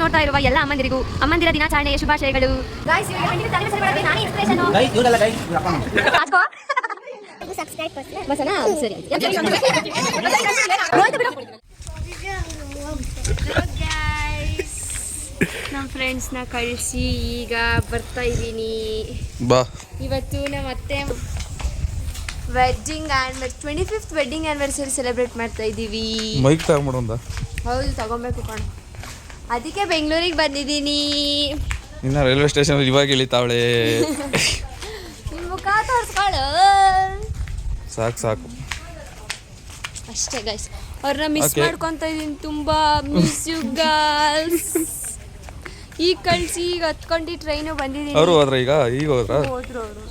ನೋಡ್ತಾ ಇರುವ ಎಲ್ಲ ಅಮ್ಮಂದಿರಿಗೂ ಅಮ್ಮಂದಿರ ದಿನಾಚರಣೆಯ ಶುಭಾಶಯಗಳು. ಗಾಯ್ಸ್ ನಮ್ಮ ಫ್ರೆಂಡ್ಸ್ನ ಕಳಿಸಿ ಈಗ ಬರ್ತಾ ಇದ್ದೀನಿ. ಇವತ್ತು ನಮ್ಮ ಅತ್ತೆ wedding 25th wedding anniversary celebrate ಮಾಡ್ತಾ ಇದ್ದೀವಿ. ಮೈಕ್ ತಗೊಂಡ್ಬಿಡೋಣ. ಹೌದು ತಗೊಬೇಕು ಕಣ, ಅದಕ್ಕೆ ಬೆಂಗಳೂರಿಗೆ ಬಂದಿದ್ದೀನಿ. ಇನ್ನು ರೈಲ್ವೆ ಸ್ಟೇಷನ್ ಇವಾಗ ಇಳಿತಾವಳೆ. ನಿಮ್ಮ ಮುಖ ತೋರಿಸ್ಕೊಳ್ಳು ಸಾಕು ಅಷ್ಟೇ ಗೈಸ್. ಅವ್ರನ್ನ ಮಿಸ್ ಮಾಡ್ಕೊತಾ ಇದ್ದೀನಿ ತುಂಬಾ. Miss you girls. ಈಗ ಕಳಿಸಿ ಈಗ ಹತ್ಕೊಂಡು ಟ್ರೈನು ಬಂದಿದ್ದೀನಿ. ಅವರು ಹೋದ್ರ ಈಗ ಹೋದ್ರು ಅವರು.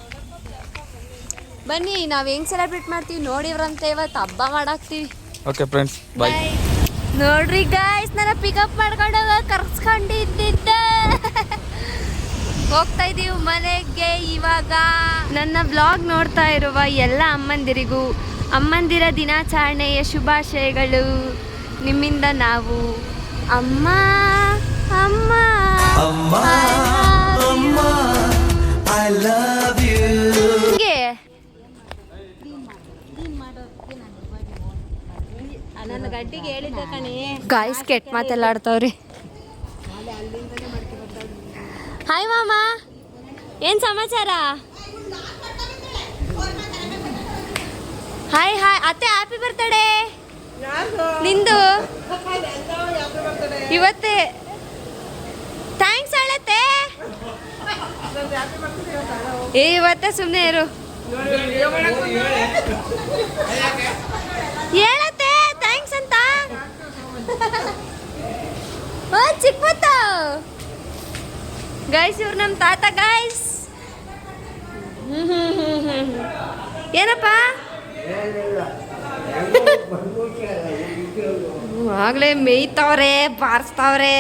ಬನ್ನಿ ನಾವು ಹೆಂಗ್ ಸೆಲೆಬ್ರೇಟ್ ಮಾಡ್ತೀವಿ ನೋಡಿವ್ರಂತೆ. ಇವತ್ತು ಹಬ್ಬ ಮಾಡಾಕ್ತೀವಿ. Okay friends bye. ನೋಡ್ರಿ ಗೈಸ್, ನನ್ನ ಪಿಕಪ್ ಮಾಡ್ಕೊಂಡು ಕರ್ಸ್ಕೊಂಡಿದ್ದಿದ್ದೆ. ಹೋಗ್ತಾ ಇದೀವಿ ಮನೆಗೆ ಇವಾಗ. ನನ್ನ ಬ್ಲಾಗ್ ನೋಡ್ತಾ ಇರುವ ಎಲ್ಲ ಅಮ್ಮಂದಿರಿಗೂ ಅಮ್ಮಂದಿರ ದಿನಾಚರಣೆಯ ಶುಭಾಶಯಗಳು. ನಿಮ್ಮಿಂದ ನಾವು ಅಮ್ಮ ಅಮ್ಮ ಅಮ್ಮ ಐ ಲವ್ ಯು. ಗಾಯ್ಸ್ ಕೆಟ್ಟ ಮಾತೆಲ್ಲ ಆಡ್ತಾವ್ರಿ. ಹಾಯ್ ಮಾಮ, ಏನ್ ಸಮಾಚಾರ? ಹಾಯ್ ಅತ್ತೆ, ಹ್ಯಾಪಿ ಬರ್ತಡೇ. ನಿಂದು ಇವತ್ತೇ. ಥ್ಯಾಂಕ್ಸ್ ಹೇಳತ್ತೆ. ಇವತ್ತೇ ಸುಮ್ಮನೆ ಇರು. ಹೇಳತ್ತೆ ಥ್ಯಾಂಕ್ಸ್ ಅಂತ. ಚಿಕ್ಕ ಗೈಸ್, ಇವ್ರು ನಮ್ಮ ತಾತ ಗೈಸ್. ಏನಪ್ಪ ಆಗ್ಲೇ ಮೇಯ್ತಾವ್ರೆ, ಬಾರಿಸ್ತಾವ್ರೆ.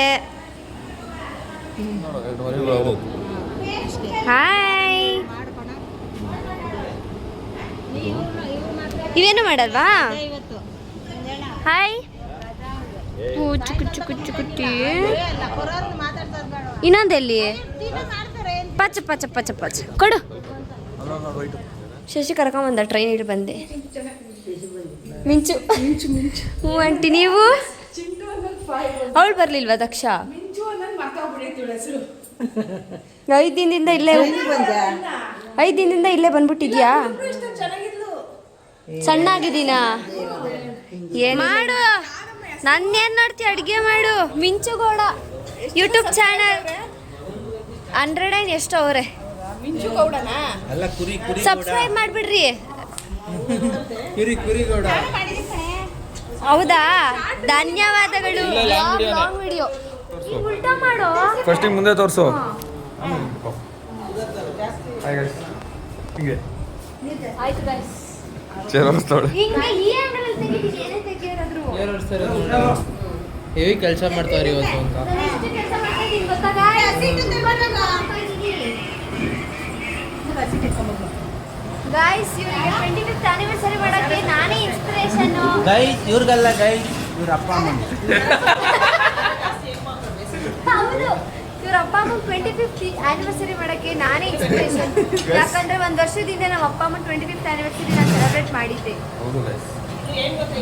ಹಾಯ್, ಇವೇನು ಮಾಡಲ್ವಾ? ಹಾಯ್ ಕುಚ್ಚು ಇನ್ನೊಂದೆಲ್ಲಿ ಪಚ್ಚ ಪಚ್ಚ ಪಚ್ಚ ಪಚ್ಚ ಕೊಡು. ಶಶಿ ಕರ್ಕೊಂಬಂದ ಟ್ರೈನ್ ಇಟ್ಟು ಬಂದೆ. ಮಿಂಚು ಹ್ಞೂ ಆಂಟಿ. ನೀವು ಅವಳು ಬರ್ಲಿಲ್ವಾ ದಕ್ಷ? 5 ದಿನದಿಂದ ಇಲ್ಲೇ ಬಂದ್ಬಿಟ್ಟಿದ್ಯಾ? ಸಣ್ಣ ಆಗಿದ್ದೀನಾ? ಮಾಡು, ನನ್ನೇನು ನೋಡ್ತೀಯ? ಅಡುಗೆ ಮಾಡು. ಮಿಂಚುಗೌಡ ಯೂಟ್ಯೂಬ್ ಚಾನಲ್ 100 ಎಷ್ಟು ಅವರೇ. ಸಬ್ಸ್ಕ್ರೈಬ್ ಮಾಡಿಬಿಡ್ರಿ. ಹೌದಾ, ಧನ್ಯವಾದಗಳು. ವಿಡಿಯೋ ಉಲ್ಟಾ ಮಾಡು. ಫಸ್ಟ್ ಮುಂದೆ ತೋರಿಸು. ಆಯ್ತು ಗೈಸ್. ಹೆವಿ ಕೆಲಸ ಮಾಡ್ತಾವ್ರಿ ಇವತ್ತು ಅಂತ. ಗೈಸ್, ಇವರಿಗೆ 25th ಆನಿವರ್ಸರಿ ಮಾಡಕ್ಕೆ ನಾನೇ ಇನ್ಸ್ಪಿರೇಷನ್. ಗೈಸ್ ಇವ್ರಿಗಲ್ಲ ಗೈಸ್, ಇವ್ರ ಅಪ್ಪ ಅಮ್ಮ. ಹೌದು, ಇವ್ರ ಅಪ್ಪ ಅಮ್ಮ 25th ಆನಿವರ್ಸರಿ ಮಾಡಕ್ಕೆ ನಾನೇ ಇನ್ಸ್ಪಿರೇಷನ್. ಯಾಕಂದ್ರೆ 1 ವರ್ಷದಿಂದ ನಮ್ಮ ಅಪ್ಪ ಅಮ್ಮ 25th ಆನಿವರ್ಸರಿ ನಾನು ಸೆಲೆಬ್ರೇಟ್ ಮಾಡಿದ್ದೆ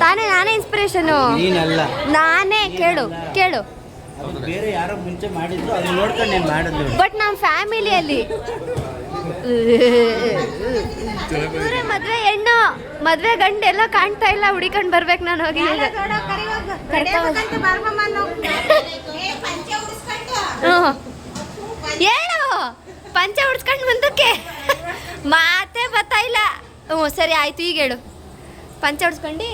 ತಾನೇ. ನಾನೇ ಇನ್ಸ್ಪಿರೇಷನ್. ನಾನೇ. ಕೇಳು ಬೇರೆ ಯಾರೋ ಮುಂಚೆ ಮಾಡಿದ್ರು, ಅದು ನೋಡ್ಕೊಂಡು ನಾನು ಮಾಡಿದ್ರು. ಬಟ್ ನಮ್ಮ ಫ್ಯಾಮಿಲಿಯಲ್ಲಿ ಮದ್ವೆ ಹೆಣ್ಣು ಮದ್ವೆ ಗಂಡು ಎಲ್ಲ ಕಾಣ್ತಾ ಇಲ್ಲ. ಹುಡಿಕೊಂಡು ಬರ್ಬೇಕು ನಾನು ಹೋಗಿ. ಹೇಳು, ಪಂಚೆ ಉಡ್ಸ್ಕೊಂಡು ಮುಂದಕ್ಕೆ ಮಾತೇ ಬರ್ತಾ ಇಲ್ಲ. ಹ್ಞೂ ಸರಿ ಆಯ್ತು, ಈಗ ಹೇಳು. ಪಂಚೆ ಉಡ್ಸ್ಕೊಂಡು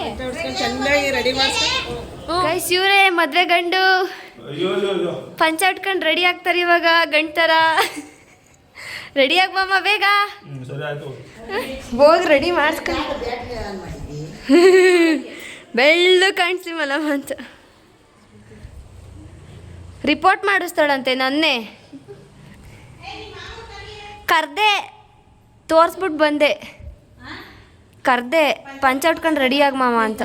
ಚೆನ್ನಾಗಿ ರೆಡಿ ಮಾಡ್ಕೊಂಡು ಗೈಸ್, ಇವರೇ ಮದ್ವೆ ಗಂಡು. ಪಂಚೆ ಉಟ್ಕೊಂಡು ರೆಡಿ ಆಗ್ತಾರೆ ಇವಾಗ ಗಂಡ ಥರ. ರೆಡಿ ಆಗ್ಬಮ್ಮ ಬೇಗ. ಹೋಗಿ ರೆಡಿ ಮಾಡಿಸ್ಕೊಂಡು ಬೆಳ್ಳು ಕಾಣಿಸ್ಲಿ ಮಲಮ್ಮ ಅಂತ. ರಿಪೋರ್ಟ್ ಮಾಡಿಸ್ತಾಳಂತೆ ನನ್ನೇ. ಕರ್ದೆ, ತೋರಿಸ್ಬಿಟ್ಟು ಬಂದೆ. ಕರ್ದೆ ಪಂಚೆ ಉಟ್ಕೊಂಡು ರೆಡಿ ಆಗ ಮಾಮ ಅಂತ.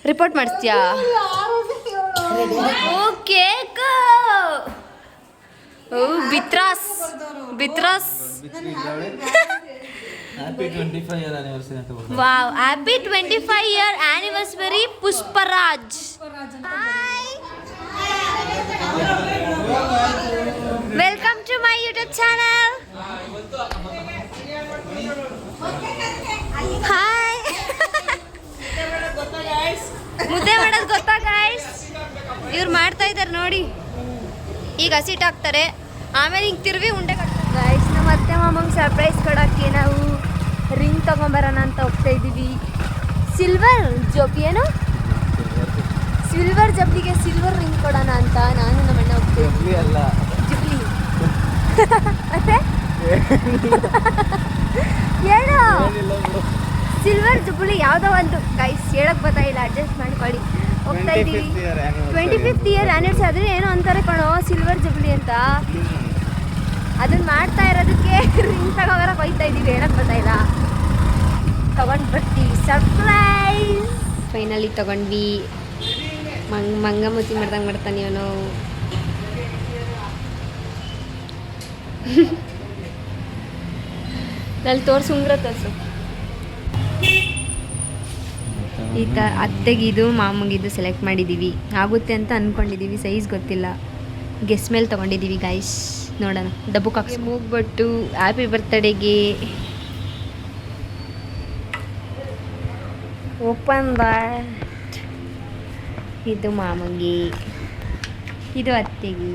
ರಿಪೋರ್ಟ್ ಮಾಡಿಸ್ತೀಯಾ? ಓ ಕೇಕ್ ಓ ಬಿತ್ರಾಸ್ ಬಿತ್ರಾಸ್ ಹ್ಯಾಪಿ 25 ಇಯರ್ ಆನಿವರ್ಸರಿ ಅಂತ ಬರ್ತಾರೆ. Wow happy 25 year anniversary Pushparaj. Welcome to my YouTube channel. Hi. ಮುದ್ದೆ ಮಾಡೋದು ಗೊತ್ತಾ ಗಾಯ್ಸ್? ಇವ್ರು ಮಾಡ್ತಾ ಇದ್ದಾರೆ ನೋಡಿ. ಈಗ ಹಸಿಟ್ಟು ಹಾಕ್ತಾರೆ, ಆಮೇಲೆ ಹಿಂಗೆ ತಿರುವಿ ಉಂಡೆ ಕಟ್ತಾರೆ. ಗಾಯ್ಸ್ ನಮ್ಮ ಅತ್ತೆ ಮಾಮಂಗೆ ಸರ್ಪ್ರೈಸ್ ಕೊಡೋಕ್ಕೆ ನಾವು ರಿಂಗ್ ತೊಗೊಂಬರೋಣ ಅಂತ ಹೋಗ್ತಾ ಇದ್ದೀವಿ. ಸಿಲ್ವರ್ ಜೋಬಿ ಏನು ಸಿಲ್ವರ್ ಜಬ್ಲಿಗೆ ಸಿಲ್ವರ್ ರಿಂಗ್ ಕೊಡೋಣ ಅಂತ ನಾನು ನಮ್ಮ ಅಣ್ಣ ಹೋಗ್ತೀವಿ. ಜಬ್ಲಿ ಅಲ್ಲ, ಜುಬ್ಲಿ ಮತ್ತೆ ಹೇಳು ಸಿಲ್ವರ್ ಜುಬ್ಲಿ ಯಾವುದೋ ಒಂದು ಗೈಸ್ ಹೇಳಕ್ ಗೊತ್ತಾಗಿಲ್ಲ, ಅಡ್ಜಸ್ಟ್ ಮಾಡ್ಕೊಳ್ಳಿ. ಹೋಗ್ತಾ ಇದ್ದೀವಿ. 25th ಇಯರ್ ಆನಿವರ್ಸರಿ ಅದೇ ಏನೋ ಅಂತಾರೆ ಕಣೋ ಸಿಲ್ವರ್ ಜುಬ್ಲಿ ಅಂತ. ಅದನ್ನ ಮಾಡ್ತಾ ಇರೋದಕ್ಕೆ ರಿಂಗ್ ತಗೋಬರಕ್ಕೆ ಹೋಗ್ತಾ ಇದ್ದೀವಿ, ಹೇಳಕ್ ಗೊತ್ತಾಯಿಲ್ಲ. ತಗೊಂಡು ಬರ್ತೀವಿ ಸರ್ಪ್ರೈಸ್. ಫೈನಲಿ ತಗೊಂಡ್ವಿ. ಮಂಗಮೂತಿ ಮಾಡ್ದಂಗೆ ಮಾಡ್ತಾನೆ ಇವನು. ನಲ್ಲಿ ತೋರ್ಸು, ಉಂಗ್ರ ತೋರಿಸು. ಈ ಥರ ಅತ್ತೆಗಿದು ಮಾಮಗಿದು ಸೆಲೆಕ್ಟ್ ಮಾಡಿದ್ದೀವಿ. ಆಗುತ್ತೆ ಅಂತ ಅಂದ್ಕೊಂಡಿದ್ದೀವಿ, ಸೈಜ್ ಗೊತ್ತಿಲ್ಲ. ಗೆಸ್ ಮೇಲೆ ತೊಗೊಂಡಿದ್ದೀವಿ ಗೈಸ್. ನೋಡೋಣ. ಡಬ್ಬು ಕಾಕ್ಸ್ ಮೂಗ್ಬಟ್ಟು ಹ್ಯಾಪಿ ಬರ್ತ್ಡೇಗೆ. Open that. ಇದು ಮಾಮಗೆ, ಇದು ಅತ್ತೆಗೆ.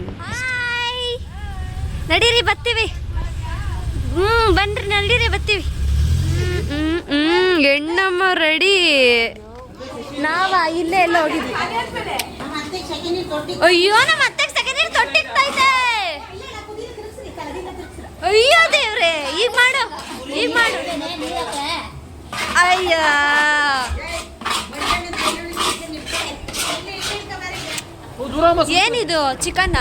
ನಡೀರಿ ಬರ್ತೀವಿ. ಬನ್ರಿ ನಡೀರಿ ಬರ್ತೀವಿ. ಹೆಣ್ಣಮ್ಮ ರೆಡಿ. ನಾವ ಇಲ್ಲೇ ಎಲ್ಲ ಹೋಗಿದ್ವಿ. ಅಯ್ಯೋ ನಮ್ಮ ಅತ್ತೆಗೆ ಸೆಕೆಂಡ್ ಇಯರ್ ತೊಟ್ಟಿಗ್ತೈತೆ. ಅಯ್ಯೋ ದೇವ್ರೆ, ಈಗ ಮಾಡು, ಈಗ ಮಾಡು. ಅಯ್ಯ ಏನಿದು? ಚಿಕನ್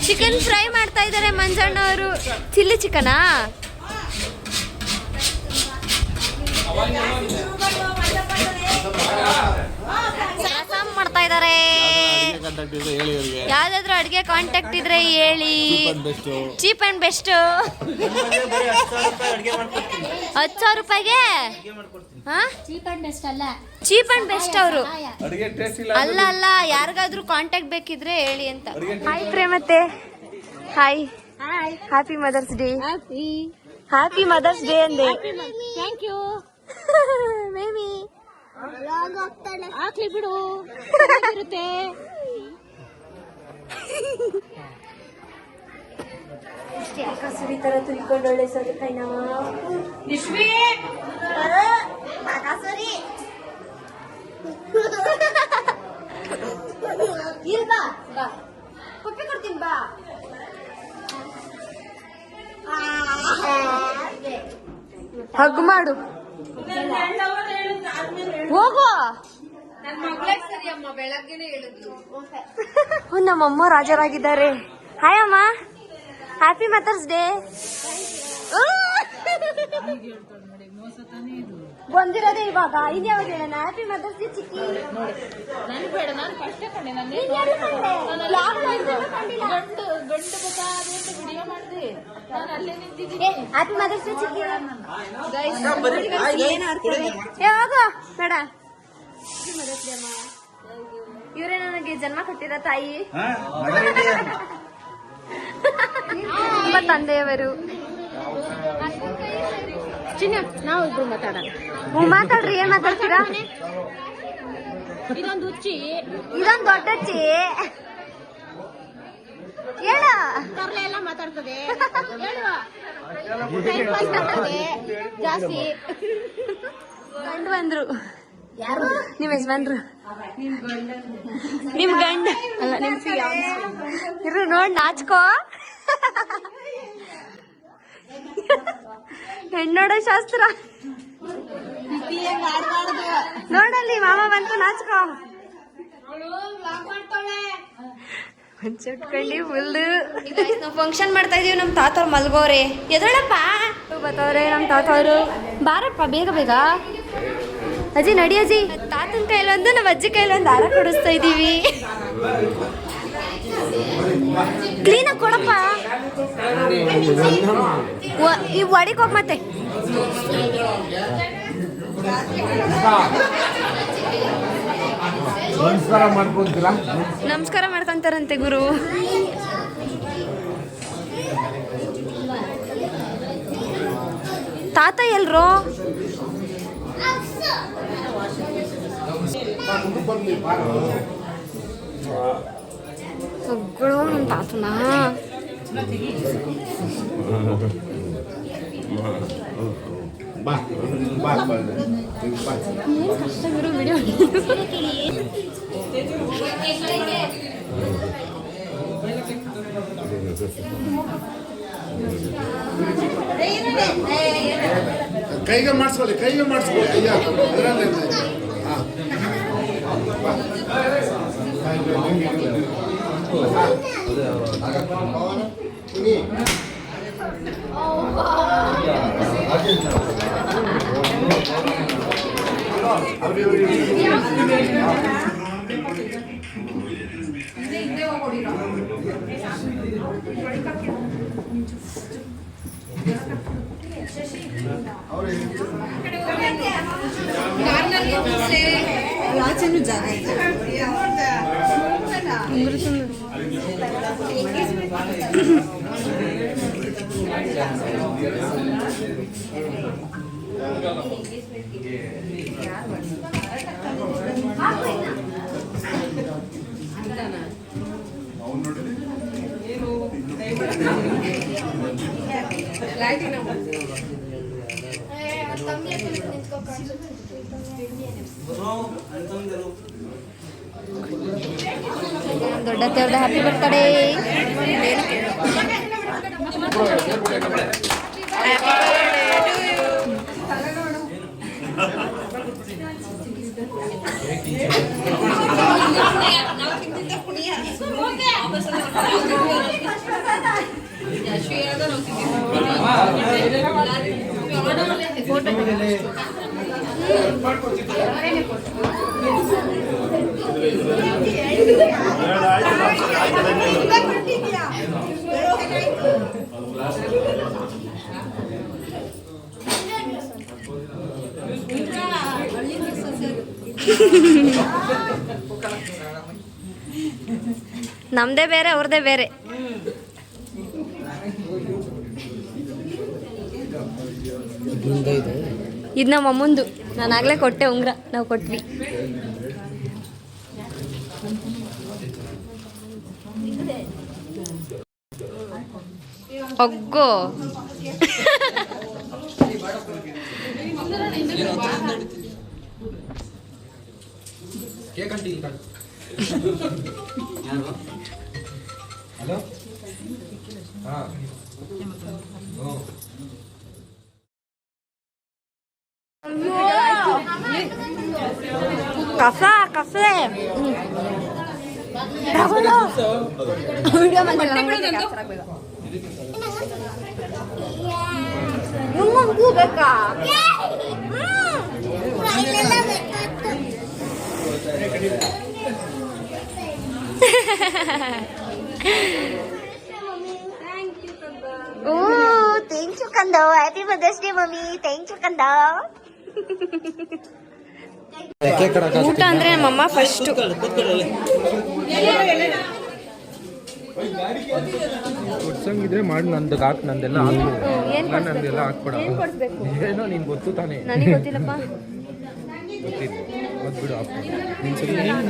ಚಿಕನ್ ಫ್ರೈ ಮಾಡ್ತಾ ಇದ್ದಾರೆ ಮಂಜಣ್ಣ ಅವರು. ಚಿಲ್ಲಿ ಚಿಕನಾ? ಮಾಡ್ತಾ ಇದ್ದಾರೆ. ಯಾವ್ದಾದ್ರು ಅಡ್ಗೆ ಕಾಂಟ್ಯಾಕ್ಟ್ ಇದ್ರೆ ಹೇಳಿ. Cheap and best. 10,000 ರೂಪಾಯಿಗೆ ಚೀಪ್ ಅಂಡ್ ಬೆಸ್ಟ್ ಅವರು. ಅಲ್ಲ ಅಲ್ಲ, ಯಾರಿಗಾದ್ರೂ ಕಾಂಟ್ಯಾಕ್ಟ್ ಬೇಕಿದ್ರೆ ಹೇಳಿ ಅಂತ. ಹಾಯ್ ಪ್ರೇಮತೆ. Hi, happy mother's day. Happy mother's day ಅಂದೆ. ಥ್ಯಾಂಕ್ ಯು ಮೇಮಿ. ಹಾಕ್ಲಿ ಬಿಡು, ಇರುತ್ತೆ. ಇಷ್ಟೇ ಅಕಾಸುರಿ ತರ ತುಳ್ಕೊಂಡು ಒಳ್ಳೆ ಸೌತೆಕಾಯಿ ನಾವು ಅಕಾಸುರಿ ಇಲ್ಲ. ಬಾ ಬಾ, ಕೊಪ್ಪಿ ಕೊಡ್ತೀನಿ ಬಾ. ಹಗ್ ಮಾಡು, ಹೋಗು. ನಮ್ಮಮ್ಮ ರಾಜರಾಗಿದ್ದಾರೆ. ಹಾಯ್ ಅಮ್ಮ, ಹ್ಯಾಪಿ ಮದರ್ಸ್ ಡೇ. ಬಂದಿರೋದೇ ಇವಾಗ. ಇದ್ಯಾವಾಗ ಹೇಳೋಣ? ಹ್ಯಾಪಿ ಮದರ್ಸ್ ಡೇ ಚಿಕ್ಕಿ. ಹ್ಯಾಪಿ ಮದರ್ಸ್ ಡೇ ಚಿಕ್ಕಿ. ಯಾವಾಗ ಬೇಡ. ಇವರೇ ನನಗೆ ಜನ್ಮ ಕೊಟ್ಟಿರೋ ತಾಯಿ, ನಮ್ಮ ತಂದೆಯವರು. ನಾವು ಇಬ್ರು ಮಾತಾಡೋಣ. ಮಾತಾಡ್ರಿ, ಏನ್ ಮಾತಾಡ್ತೀರಾ? ಇದೊಂದು ಹುಚ್ಚಿ, ಇದೊಂದು ದೊಡ್ಡ ಹುಚ್ಚಿ. ಹೇಳ, ಕರ್ಲೆ ಎಲ್ಲ ಮಾತಾಡ್ತದೆ. ಜಾಸ್ತಿ ಗಂಡು ಬಂದ್ರು. ಯಾರು? ನಿಮ್ಮ ಯಜಮಾನ್ರು. ನಿಮ್ ಗಂಡ ಅಲ್ಲ, ನಿಮ್ ಇರು ನೋಡ್ ನಾಚ್ಕೋ. ಹೆಣ್ಣೋಡ ಶಾಸ್ತ್ರ ನೋಡಲ್ಲಿ ಮಾಮ ಬಂತು, ನಾಚ್ಕೋ. ಉಟ್ಕೊಂಡಿ ಫುಲ್. ನಾವು ಫಂಕ್ಷನ್ ಮಾಡ್ತಾ ಇದೀವಿ. ನಮ್ಮ ತಾತವ್ರು ಮಲ್ಗೋರೆ. ಎದಳಪ್ಪ ಬತ್ತವ್ರೆ ನಮ್ಮ ತಾತವ್ರು. ಬಾರಪ್ಪ ಬೇಗ ಬೇಗ. ಅಜ್ಜಿ ನಡಿ ಅಜ್ಜಿ. ತಾತನ ಕೈಲೊಂದು ನಮ್ಮ ಅಜ್ಜಿ ಕೈಲೊಂದು ದಾರ ಕೊಡಿಸ್ತಾ ಇದ್ದೀವಿ. ಕ್ಲೀನಾಗಿ ಕೊಡಪ್ಪ. ಈ ಒಡಿಗೆ ಹೋಗಿ ಮತ್ತೆ ನಮಸ್ಕಾರ ಮಾಡ್ಕೊಂತಾರಂತೆ ಗುರು. ತಾತ ಎಲ್ರೋ? ಒಗ್ಗಳು ನಮ್ಮ ತಾತನ ಕಷ್ಟ ಗುರು ವಿಡಿಯೋ. ಕೈಗೆ ಮಾಡಿಸ್ಕೊಳ್ಳಿ ಅಯ್ಯ ಅದರಲ್ಲೇ ಆಚೆನೂ ಜಾಗ ಇದೆ. ದೊಡ್ಡ ದೇವ್ರದ ಹ್ಯಾಪಿ ಬರ್ತಡೇ. ನಮ್ದೇ ಬೇರೆ ಅವ್ರದೇ ಬೇರೆ. ಇದು ನಮ್ಮ ಅಮ್ಮಂದು. ನಾನು ಆಗ್ಲೇ ಕೊಟ್ಟೆ ಉಂಗ್ರ. ನಾವು ಕೊಟ್ವಿ. ಒಗ್ಗೋ ಕಫೆ ವಿಡಿಯೋ ನಿಮ್ಮಗೂ ಬೇಕಾ? ಓ ಥ್ಯಾಂಕ್ ಯು ಕಂದ. Happy mother's day mummy. Thank you ಕಂದ. ಊಟ ಅಂದ್ರೆ ನಮ್ಮಮ್ಮ ಫಸ್ಟ್ ಕೊಡ್ಸಂಗಿದ್ರೆ ಮಾಡಿ ನಂದಕ್ಕೆ ಹಾಕ್. ನಂದೆಲ್ಲ ನಂದೆಲ್ಲ ಹಾಕ್ಬೇಡ. ಏನೋ ನೀನ್ ಗೊತ್ತು ತಾನೆ. ನನಗೆ ಗೊತ್ತಿಲ್ಲಪ್ಪ.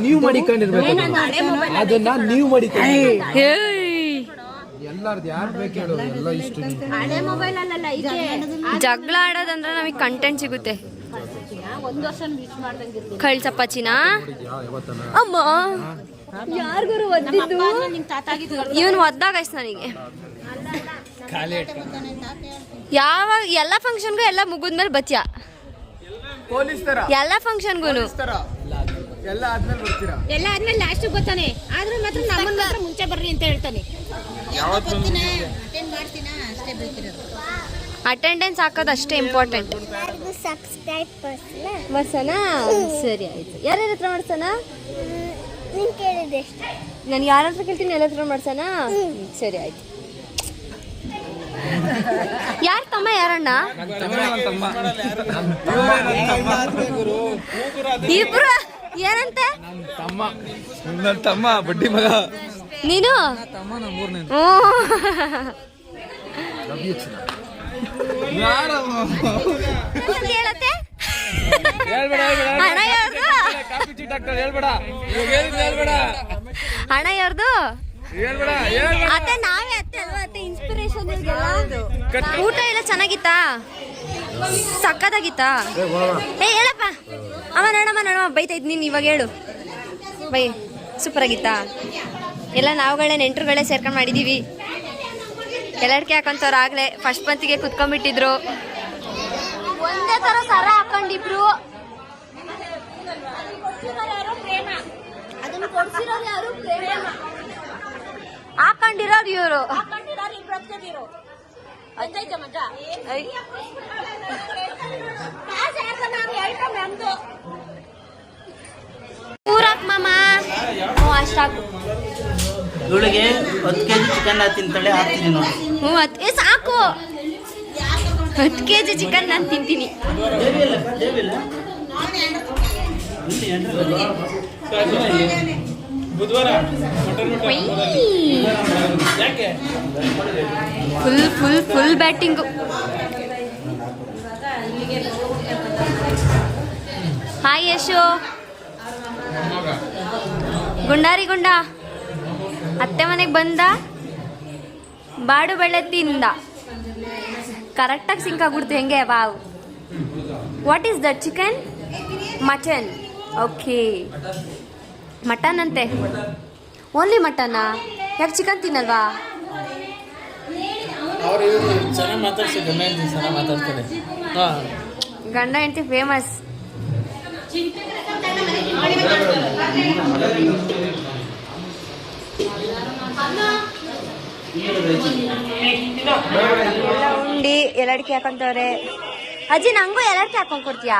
ನೀವು ಮಾಡಿಕೊಂಡಿರ್ಬೇಕು ಅದನ್ನ. ನೀವು ಮಾಡಿಕೊಂಡು ಎಲ್ಲಾರ್ದು ಯಾರು ಬೇಕು ಹೇಳು. ಎಲ್ಲ ಇಷ್ಟು ಜಗಳ ಆಡೋದಂದ್ರೆ ನಮಗೆ ಕಂಟೆಂಟ್ ಸಿಗುತ್ತೆ. ಕಳ್ಸಪ್ಪಾಚಿನ ಅಮ್ಮ ಯಾರಿಗೂ ಒದ್ದಿದ್ದು ಇವನು ಒದ್ದಾಗ ಆಯ್ತು ನನಗೆ. ಯಾವಾಗ ಎಲ್ಲ ಫಂಕ್ಷನ್ಗೂ ಎಲ್ಲ ಮುಗಿದ್ಮೇಲೆ ಬತ್ಯ. ಎಲ್ಲ ಫಂಕ್ಷನ್ಗೂ ಎಲ್ಲ ಆದ್ಮೇಲೆ ಬರ್ತೀರಾ. ಎಲ್ಲ ಆದ್ಮೇಲೆ ಲಾಸ್ಟ್ ಗೊತ್ತಾನೆ. ಆದ್ರೂ ಮಾತ್ರ ನಮ್ಮನ್ನ ಮಾತ್ರ ಮುಂಚೆ ಬರ್ರಿ ಅಂತ ಹೇಳ್ತಾನೆ. ಅಟೆಂಡ್ ಮಾಡ್ತೀನಾ ಅಷ್ಟೇ ಬೇಕಿರೋದು. ಅಟೆಂಡೆನ್ಸ್ ಹಾಕೋದು ಅಷ್ಟೇ ಇಂಪಾರ್ಟೆಂಟ್. ಮಾಡ್ಸೋಣ? ಸರಿ ಆಯ್ತು. ಯಾರ್ಯಾರ ಹತ್ರ ಮಾಡ್ಸೋಣ? ನಾನು ಯಾರ ಹತ್ರ ಕೇಳ್ತೀನಿ ಎಲ್ಲ ಹತ್ರ ಮಾಡ್ಸೋಣ? ಸರಿ ಆಯ್ತು. ಯಾರ ತಮ್ಮ ಯಾರಣ್ಣ? ಇಬ್ರು ಏನಂತೆ? ನನ್ನ ತಮ್ಮ ಬಡ್ಡಿ ಮಗ. ನೀನು ಹೇಳತ್ತೆ ಹಣ ಯಾರ್ದು? ಅತ್ತೆ ನಾವೇ ಅತ್ತೆ ಅಲ್ವಾ ಅತ್ತೆ ಇನ್ಸ್ಪಿರೇಷನ್. ಊಟ ಎಲ್ಲ ಚೆನ್ನಾಗಿತ್ತಾ? ಸಕ್ಕತ್ತಾಗಿತ್ತಾ? ಹೇಳಪ್ಪ. ಅಮ್ಮ ನೋಡಮ್ಮ ಬೈತಾ ಇದ್ ನೀನು ಇವಾಗ ಹೇಳು. ಬೈ ಸೂಪರ್ ಆಗಿತ್ತಾ? ಎಲ್ಲ ನಾವುಗಳೇ ನೆಂಟರುಗಳೇ ಸೇರ್ಕೊಂಡು ಮಾಡಿದೀವಿ. ಎಲ್ಲಡ್ಕೆ ಹಾಕೊಂತವ್ರು ಆಗ್ಲೇ ಫಸ್ಟ್ ಪಂತಿಗೆ ಕುತ್ಕೊಂಡ್ಬಿಟ್ಟಿದ್ರು. ಒಂದೇ ತರ ಸರ ಹಾಕೊಂಡಿಬ್ರು. ಹಾಕೊಂಡಿರೋರು ಇವರು. ಪೂರಕ್ ಮಾಮ ಅಷ್ಟಾಕು. ಇವಳಿಗೆ 10 kg ಚಿಕನ್ ತಿಂತಾಳೆ, ಹಾಕ್ತೀನಿ ನೋಡಿ. 10 ಸಾಕು. 10 kg ಚಿಕನ್ ನಾನು ತಿಂತೀನಿ. Full batting. ಹಾಯ್ ಯಶು. ಗುಂಡಾರಿ ಗುಂಡ ಅತ್ತೆ ಮನೆಗೆ ಬಂದ, ಬಾಡು ಬೆಳೆ ತಿಂದ. ಕರೆಕ್ಟಾಗಿ ಸಿಂಕ್ ಆಗ್ಬಿಡ್ತು ಹೆಂಗೆ. Wow. What is that? Chicken? Mutton. Okay, mutton ಅಂತೆ. ಓನ್ಲಿ ಮಟನ್ನಾ? ಯಾಕೆ ಚಿಕನ್ ತಿನ್ನಲ್ವಾ? ಗಂಡ ಹೆಂಡತಿ ಫೇಮಸ್. ಎಲ್ಲ ಉಂಡಿ ಎಲ್ಲಡಿಕೆ ಹಾಕೊಂತವ್ರೆ. ಅಜ್ಜಿ ನಂಗೂ ಎಲ್ಲಡಿಕೆ ಹಾಕೊಂಡ್ ಕೊಡ್ತೀಯಾ?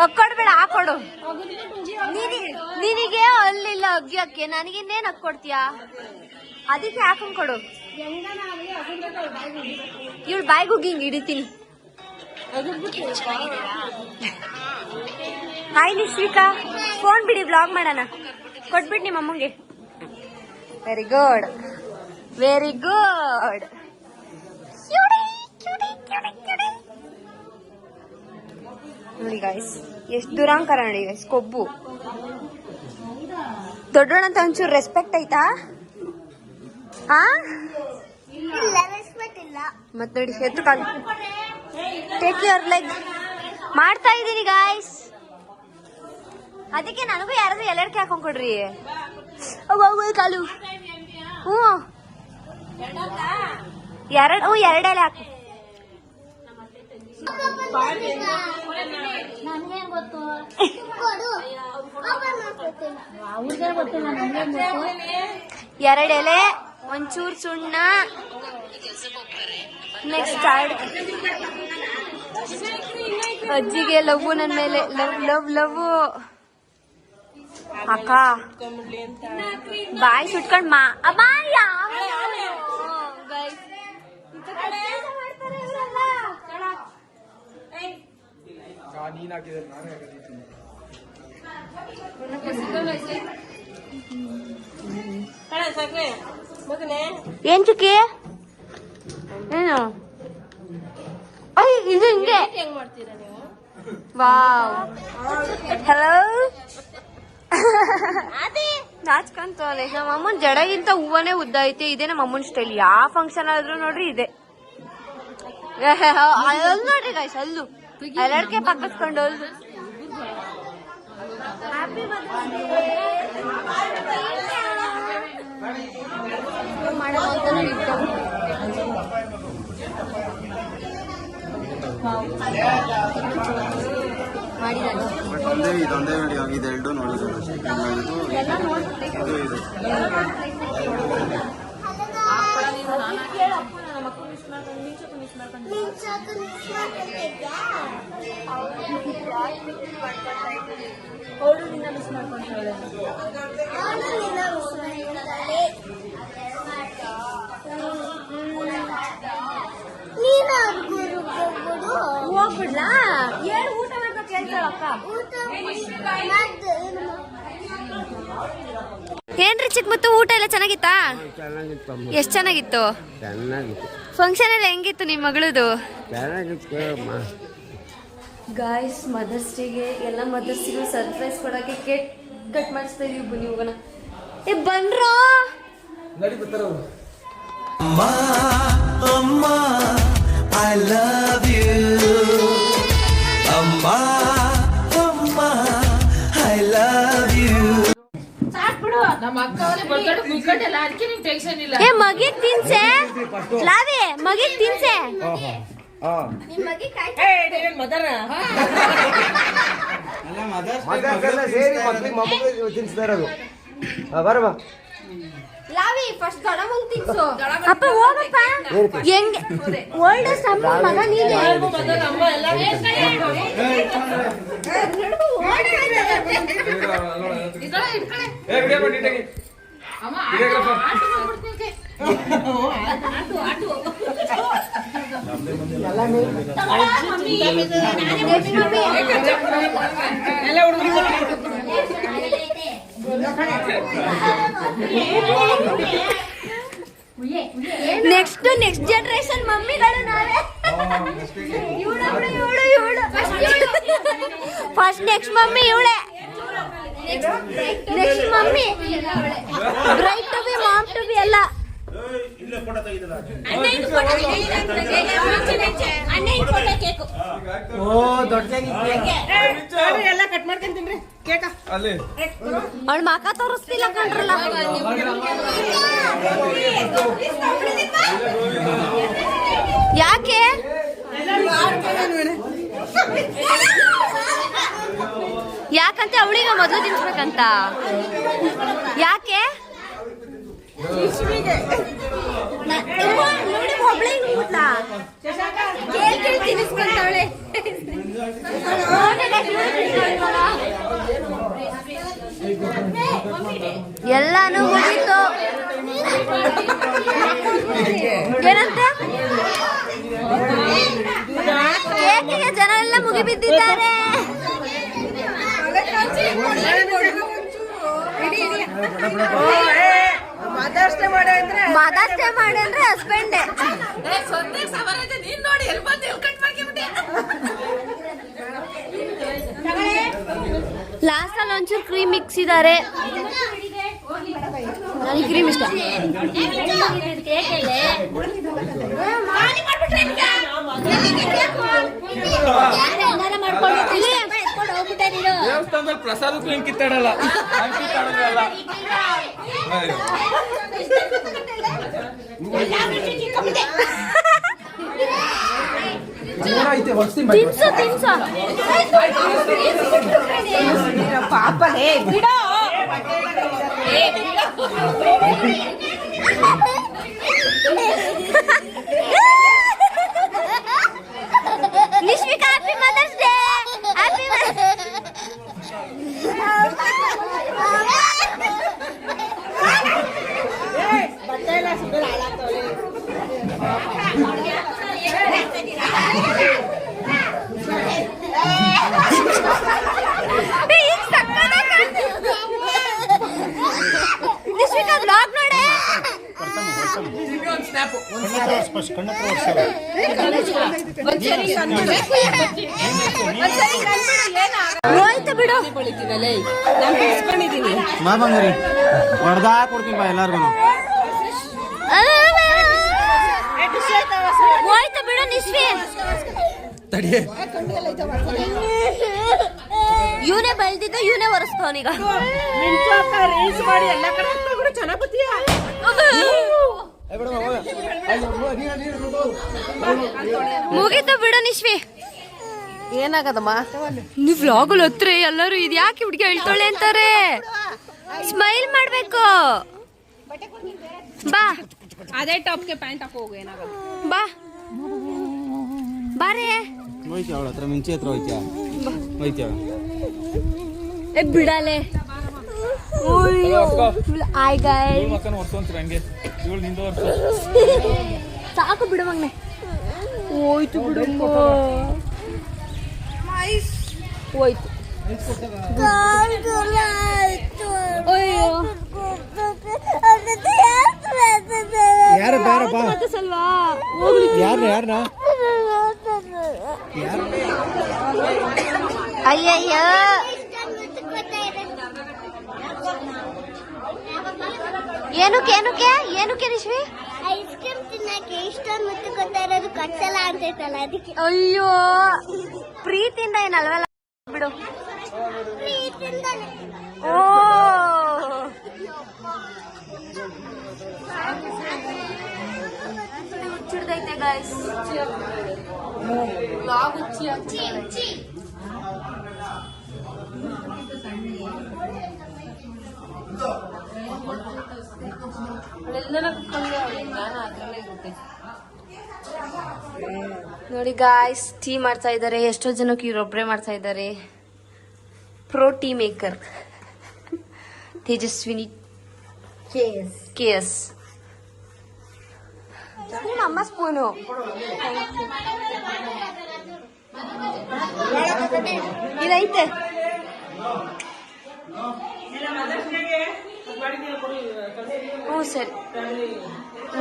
ಒಕ್ಕೊಡ್ಬೇಡ, ಹಾಕೊಡು. ನಿನಗೆ ಅಲ್ಲಿಲ್ಲ ಅಗ್ಗಿಯಕ್ಕೆ, ನನಗಿನ್ನೇನು ಹಾಕೊಡ್ತೀಯಾ? ಅದಕ್ಕೆ ಹಾಕೊಂಡ್ ಕೊಡು. ಇವಳು ಬಾಯ್ಗೆ ಹೋಗಿ ಹಿಂಗೆ ಹಿಡಿತೀನಿ. ಹಾಯ್ ನಿಶ್ವಿಕಾ. ಫೋನ್ ಬಿಡಿ, ಬ್ಲಾಗ್ ಮಾಡೋಣ. ಕೊಟ್ಬಿಟ್ಟು ನಿಮ್ಮ ಅಮ್ಮಂಗೆ. Very good, very good. ನೋಡಿ ಗಾಯ್ಸ್, ಎಷ್ಟು ದುರಾಂಕಾರ ನೋಡಿ ಗಾಯ್ಸ್. ಕೊಬ್ಬು ದೊಡ್ಡೋಣಂತ ಒಂಚೂರು ರೆಸ್ಪೆಕ್ಟ್ ಐತಾ? ಮತ್ ನೋಡಿ ಎತ್ತು ಕಾಲು. Take your leg. ಮಾಡ್ತಾ ಇದ್ದೀನಿ ಗಾಯ್ಸ್. ಅದಕ್ಕೆ ನನಗೂ ಯಾರಾದ್ರೂ ಎಲ್ಲಡಿಕೆ ಹಾಕೊಂಡ್ ಕೊಡ್ರಿ. ಕಾಲು. ಎರಡೆಲೆ ಹಾಕು. ಎರಡೆಲೆ, ಒಂಚೂರು ಸುಣ್ಣ, ನೆಕ್ಸ್ಟ್ ಅಜ್ಜಿಗೆ ಲವ್ ನನ್ನ ಮೇಲೆ. ಲವ್ ಲವ್ ಅಕ್ಕ. ಬಾಯ್ ಸುಟ್ಕೊಂಡ್ ಏನ್ ಚುಕ್ಕಿ? ಏನು ಇದು ಹಿಂಗೆ? ವಾವ್. ಹಲೋ. ನಾಚ್ಕಂತವನೆ. ನಮ್ಮ ಅಮ್ಮನ ಜಡಗಿಂತ ಹೂವನೇ ಉದ್ದ ಐತೆ. ಇದೇ ನಮ್ಮ ಅಮ್ಮನ ಸ್ಟೈಲ್. ಯಾವ ಫಂಕ್ಷನ್ ಆದ್ರೂ ನೋಡ್ರಿ ಇದೆ. ಅಲ್ಲು ನೋಡ್ರಿ ಗಾಯ್ಸ್, ಅಲ್ಲು ಎಲ್ಲಡ್ಕೆ ಪಕ್ಕಸ್ಕೊಂಡು ಅಲ್ಲು. ಇದೊಂದೇ ವಿಡಿಯೋ ಆಗಿದೆ, ಎರಡು ನೋಡಿದ್ರು. ಇದು ಅವಳು ನಿನ್ನ ಮಿಸ್ ಮಾಡ್ಕೊಂತಾಳೆ. ಹೋಗ್ಬಿಡ್ಲಾ? ಏನು ಊಟ ಮಾಡ್ಬೇಕು ಹೇಳ್ತಾಳಕ್ಕ. ಏನ್ರಿ ಚಿಕ್ಕಮತ್ತು ಊಟ ಎಲ್ಲ ಚೆನ್ನಾಗಿತ್ತಾ? ಎಷ್ಟು ಚೆನ್ನಾಗಿತ್ತು? ಫಂಕ್ಷನ್ ಎಲ್ಲ ಹೆಂಗಿತ್ತು ನಿಮ್ಮ ಮಗಳದು? ಗಾಯ್ಸ್, ಮದರ್ಸ್ ಡೇಗೆ ಎಲ್ಲ ಮದರ್ಸ್ಗೂ ಸರ್ಪ್ರೈಸ್ ಕೊಡೋಕೆ ಕೇಕ್ ಕಟ್ ಮಾಡಿಸ್ತಾ ಇದೀವಿ. ಬನ್ನಿ ಹೋಗೋಣ. ಏ ಬನ್ರೋ. ಅಮ್ಮ I love you ಅಮ್ಮ ಅಮ್ಮ I love you. ನಮ್ಮ ಅಕ್ಕ ಅವರೇ ಬರ್ತಾಡು ಕುಯ್ಕಟ್ಟೆಲ್ಲ ಅದಕ್ಕೆ ನಿಂಗೆ ಟೆನ್ಷನ್ ಇಲ್ಲ. ಏ ಮಗಿಗ್ ತಿನ್ಸೆ ಲಾವಿ, ಮಗಿಗ್ ತಿನ್ಸೆ. ನಿಮ್ ಮಗಿ ಕಾಯ್ತಾ ಲಾವಿ ಫಸ್ಟ್ ದೊಡಮಂಗ್ ತಿನ್ಸು. ಅಪ್ಪ ಹೋಗಪ್ಪ. ಹೆಂಗೆ ಓಲ್ಡೆಸ್ಟ್ ಅಮ್ಮ ಮಗ ನೀನೆ. ನೆಕ್ಸ್ಟ್ ಜನರೇಷನ್ ಮಮ್ಮಿಗಳು ನಾವೇ. ಫಸ್ಟ್ ನೆಕ್ಸ್ಟ್ ಮಮ್ಮಿ ಇವಳೆ. Next mummy bride to be, mom to be ಎಲ್ಲ. ಎಲ್ಲ ಕಟ್ ಮಾಡ್ಕೊಂತೀನಿ ಕೇಕ. ಅವಳ ಮಕ ತೋರಿಸ್ತಿಲ್ಲ ಕಣ್ರಲ್ಲ. ಯಾಕೆ? ಯಾಕಂತೆ ಅವಳಿಗೆ ಮೊದಲು ತಿನ್ಸ್ಬೇಕಂತ. ಯಾಕೆ? ನೋಡಿ ಒಬ್ಳೆ ಕೇಳಿ ತಿನ್ನಿಸ್ಕೊಂತವಳೆ. ಎಲ್ಲಾನು ಮುಗೀತು. ಏನಂತೆ? ಕೇಕಿಗೆ ಜನ ಎಲ್ಲ ಮುಗಿಬಿದ್ದಿದ್ದಾರೆ. ಮದರ್ಸ್ ಡೇ ಮಾಡಿ ಅಂದ್ರೆ ಹಸ್ಬೆಂಡ್. ಲಾಸ್ಟ್ ಅಲ್ಲಿ ಒಂಚೂರು ಕ್ರೀಮ್ ಮಿಕ್ಸ್ ಇದ್ದಾರೆ. ನನಗೆ ಕ್ರೀಮ್ ಇಷ್ಟ. ದೇವಸ್ಥಾನದಲ್ಲಿ ಪ್ರಸಾದಕ್ಕೂ ಹಿಂಗೆ ಕಿತ್ತಾಡಲ್ಲ. ತಿನ್ಸು ತಿನ್ಸು ಪಾಪಲೇ ಬಿಡೋ. Nishvika, happy mother's day. Happy Nishvika blog ನೋಡೆ. ಹೋಯ್ತು ಬಿಡು. ಮಾ ಬಂಗಾರಿ ಹೊಡೆದಾ ಕೊಡ್ತೀನಿ ಬಾ ಎಲ್ಲಾರ್ಗು. ಹೋಯ್ತು ಬಿಡು ನಿಶ್ವಿ. ಇವನೇ ಬೆಳೆದಿದ್ದು ಇವನೇ ಒರೆಸ್ತಾವನೀಗ. ಮುಗೀತು ಬಿಡು ನಿಶ್ವಿ. ಏನಾಗದಮ್ಮ? ನೀವ್ ವ್ಲಾಗಲ್ಲಿ ಹತ್ರ ಎಲ್ಲರೂ ಇದು ಯಾಕೆ ಹುಡುಗಿ ಹೇಳ್ತಾಳೆ ಅಂತಾರೆ. ಸ್ಮೈಲ್ ಮಾಡ್ಬೇಕು. ಬಾ ಅದೇ ಟಾಪ್ಗೆ ಪ್ಯಾಂಟ್ ಹಾಕೋ ಹೋಗು. ಏನಾಗಲ್ಲ ಬಾ. ಬಾರೇ ಹೋಯ್ತಿ ಅವಳ ಹತ್ರ ಮಿಂಚೆ ಹತ್ರ ಹೋಯ್ತಿಯಾ ಹೋಯ್ತಿಯ ಬಿಡಲೆ ಆಯ್ ಗಾಯ್ ಹಂಗೆ ಇವಳು ನಿಂದ ವರ್ಷ ಸಾಕು ಬಿಡು ಮಗ್ನೆ ಹೋಯ್ತು ಬಿಡು ಹೋಯ್ತು ಅಯ್ಯೋ ಯಾರು ಬೇರಪ್ಪ ಸಲ್ವಾ ಯಾರನ್ನ ಅಯ್ಯಯ್ಯ ಏನಕ್ಕೆ ನಿಶ್ವಿ ಐಸ್ ಕ್ರೀಮ್ ತಿನ್ನಕ್ಕೆ ಇಷ್ಟೊಂದು ಮುತ್ತು ಕೊಡ್ತಾ ಇರೋದು ಕಚ್ಚಲ್ಲ ಅಂತೈತಲ್ಲ ಅದಕ್ಕೆ. ಅಯ್ಯೋ ಪ್ರೀತಿಯಿಂದ ಏನಲ್ವಲ್ಲ ಬಿಡು. ಪ್ರೀತಿಯಿಂದಾನೆ. ಓ ಹುಚ್ಚಿಡ್ದೈತೆ ಗಾಯ್ಸ್. ನೋಡಿ ಗಾಯ್ಸ್, ಟೀ ಮಾಡ್ತಾ ಇದ್ದಾರೆ. ಎಷ್ಟೋ ಜನಕ್ಕೆ ಇವ್ರೊಬ್ರೆ ಮಾಡ್ತಾ ಇದ್ದಾರೆ. Pro tea maker Tejaswini KS. Spoon ಅಮ್ಮ ಸ್ಪೂನು. ಇದೈತೆ ಹ್ಞೂ ಸರಿ.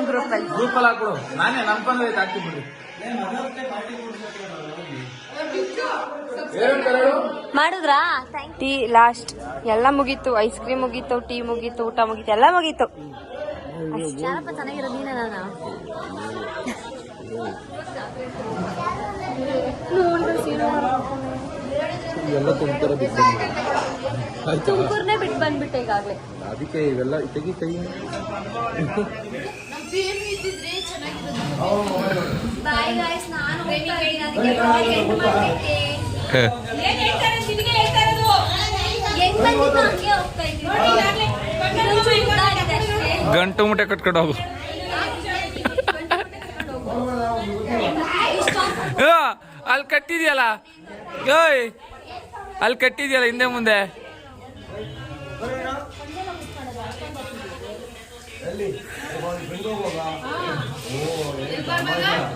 ಗ್ರೂಪಲ್ಲಿ ಹಾಕ್ಬಿಡು. ನಾನೇ ನಂಬ್ಕೊಂಡು ಹಾಕ್ತೀನಿ ಬಿಡಿ. ಮಾಡಿದ್ರಾ? Tea last. ಎಲ್ಲ ಮುಗೀತು. ಐಸ್ ಕ್ರೀಮ್ ಮುಗೀತು, ಟೀ ಮುಗೀತು, ಊಟ ಮುಗೀತು, ಎಲ್ಲ ಮುಗೀತು. ಯಾರಪ್ಪ ಚೆನ್ನಾಗಿರೋದು? ನೀನ ನಾನು ತುಮಕೂರ್ನೇ ಬಿಟ್ಟು ಬಂದ್ಬಿಟ್ಟೆ ಈಗಾಗಲೇ. ಅದಕ್ಕೆ ಇವೆಲ್ಲ ತೆಗಿ ಕೈ. ಬಾಯ್ ಗಾಯ್ಸ್, ನಾನು ಹೋಗ್ತಾ ಇದ್ದೀನಿ. ಅದಕ್ಕೆ ಬ್ಲಾಗ್ ಎಂಡ್ ಮಾಡ್ತೈತೆ. ಹೆಂಗ್ ಬಂದಿದ್ದು ಹಂಗೆ ಹೋಗ್ತಾ ಇದ್ದೀನಿ. ಗಂಟು ಮುಟ್ಟೆ ಕಟ್ಕೊಂಡು ಹೋಗು. ಅಲ್ಲಿ ಕಟ್ಟಿದ್ಯಲ್ಲ, ಓಯ್ ಅಲ್ಲಿ ಕಟ್ಟಿದ್ಯಲ್ಲ ಹಿಂದೆ ಮುಂದೆ.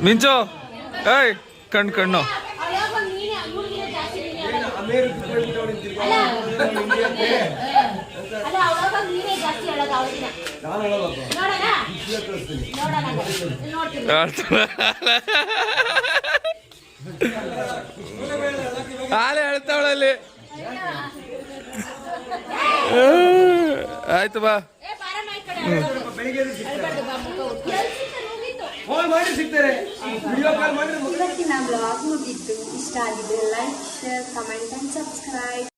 ಮಿಂಚು ಏಯ್ ಕಣ್ಣು ಹಾಲೆ ಹೇಳ್ತಾವಳಲ್ಲಿ. ಆಯ್ತು ಬಾ. ಇವತ್ತಿನ ಬ್ಲಾಗ್ ಮುಗೀತು. ಇಷ್ಟ ಆಗಿದ್ರೆ like, share, comment and subscribe.